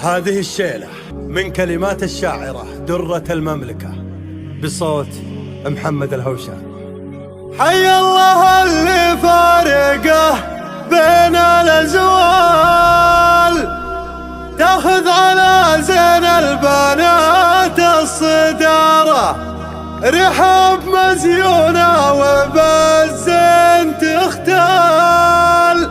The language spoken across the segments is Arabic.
هذه الشيلة من كلمات الشاعرة درة المملكة بصوت محمد الهوشان. حي الله اللي فارقه بين الأزوال، تاخذ على زين البنات الصدارة، رحاب مزيونة وبالزين تختال،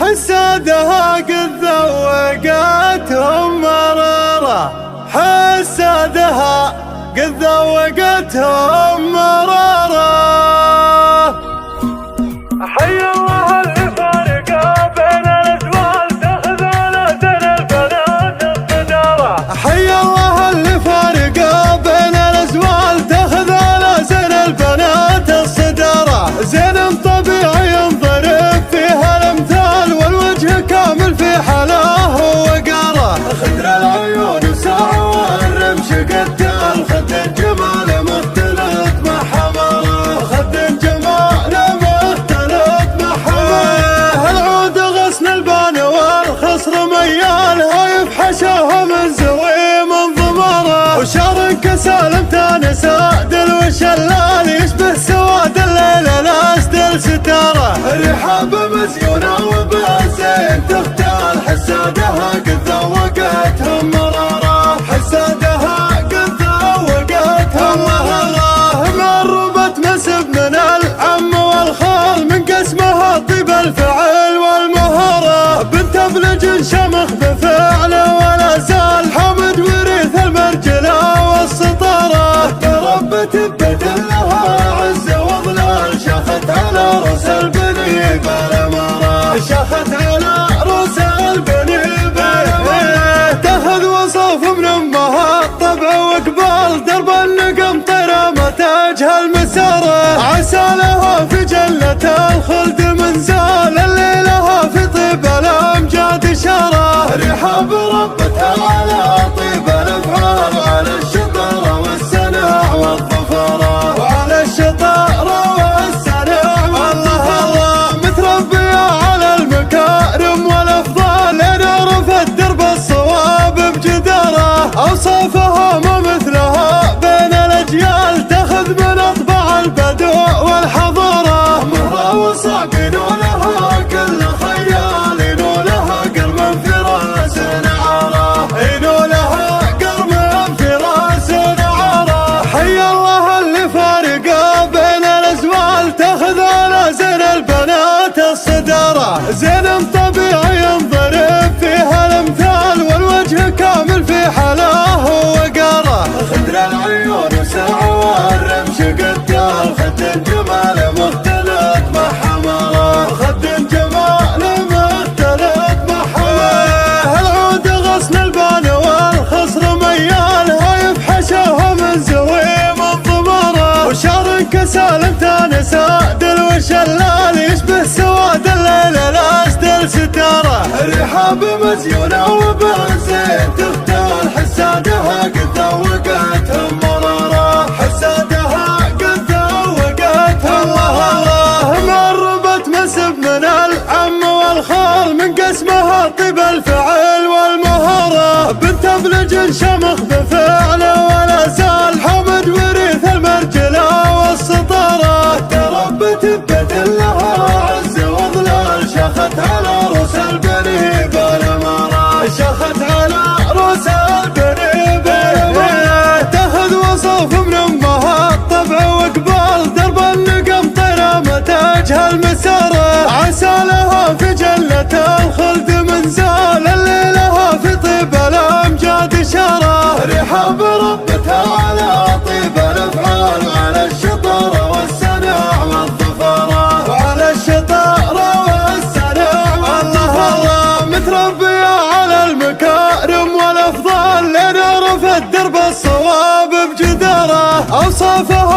حسادها قد ذوقتهم مرارة، حسادها قد ذوقتهم مرارة. حي الله اللي فارقه بين الأزوال، تاخذ على زين البنات الصدارة. حي الله اللي فارقه بين الأزوال، تاخذ على زين البنات الصدارة. زين طبيعي ضرب فيها الامثال، والوجه كامل في حلاه وقاره. خدر العيون وساعة والرمش قتال، خد الجمال مختلط مع حماره، خد الجمال مختلط مع حماره. العود غصن البان والخصر ميال، هايف حشاها من زويم ضماره. وشار كسالم تاني سادل وشلال، يشبه سواد الليل الاسدل ستاره. رحاب مزيونة وبالزين تختال، حسادها قد ذوقتهم مرارة، حسادها قد ذوقتهم مرارة. مربت مسب من العم والخال، من قسمها طيب الفعل والمهارة. بنت ابلج شمخ بفعله ولا زال، حامد وريث المرجلة والسطارة. تربت ببيت لها عز وظلال، شاخت على رأس البني بالأمارة، شاخت على رأس البني بالأمارة. تاخذ وصف من امها طبع وقبال، درب النقم طيرة ما تجهل مساره. عسى لها في جنة الخلد منزال، اللي لها في طيب الامجاد اشاره. رحاب ربتها على طيب الافعال، وعلى الشطاره والسناع والظفره، وعلى الشطاره والسناع والظفره. متربيه على المكارم والافضال، نعرف الدرب الصواب بجداره. اوصافها ما مثلها بين الاجيال، تاخذ من اطباع البدو والحضاره. مهره وصاقين ولها كل خيال، ينولها قرم في راس نعاره، ينولها قرم في راس نعاره. حي الله اللي فارقه بين الازوال، تاخذ على زين البنات الصداره. زين طبيعي ضرب فيها الامثال، والوجه كامل في حلاه وقاره. خدر العيون وساعة والرمش قتال، خد الجمال مختلط مع حماره، خد الجمال مختلط مع حماره. العود غصن البان والخصر ميال، هايف حشاها من زويم الضماره. وشار كسالم تاني سادل وشلال، يشبه سواد الليل الاسدل ستاره. رحاب مزيونة وبالزين تختال، حسادها قد ذوقتهم مرارة، حسادها قد ذوقتهم مرارة. مربت مسب من العم والخال، من قسمها طيب الفعل والمهارة. بنت ابلج شمخ بفعله ولا زال، حامد وريث المرجلة والسطارة. تربت ببيت لها عز وظلال، شاخت على رؤوس البني بالأمارة، شاخت على رؤوس البني بالأمارة. تاخذ وصف من امها طبع وقبال، درب النقم طيرة ما تجهل مساره. عسى لها في جنة الخلد منزال، اللي لها في طيب الامجاد اشاره. رحاب ربتها على طيب الافعال، وعلى الشطاره والسناع والظفره، وعلى الشطاره والسناع والظفره. متربيه على المكارم والافضال، نعرف الدرب الصواب بجداره. اوصافها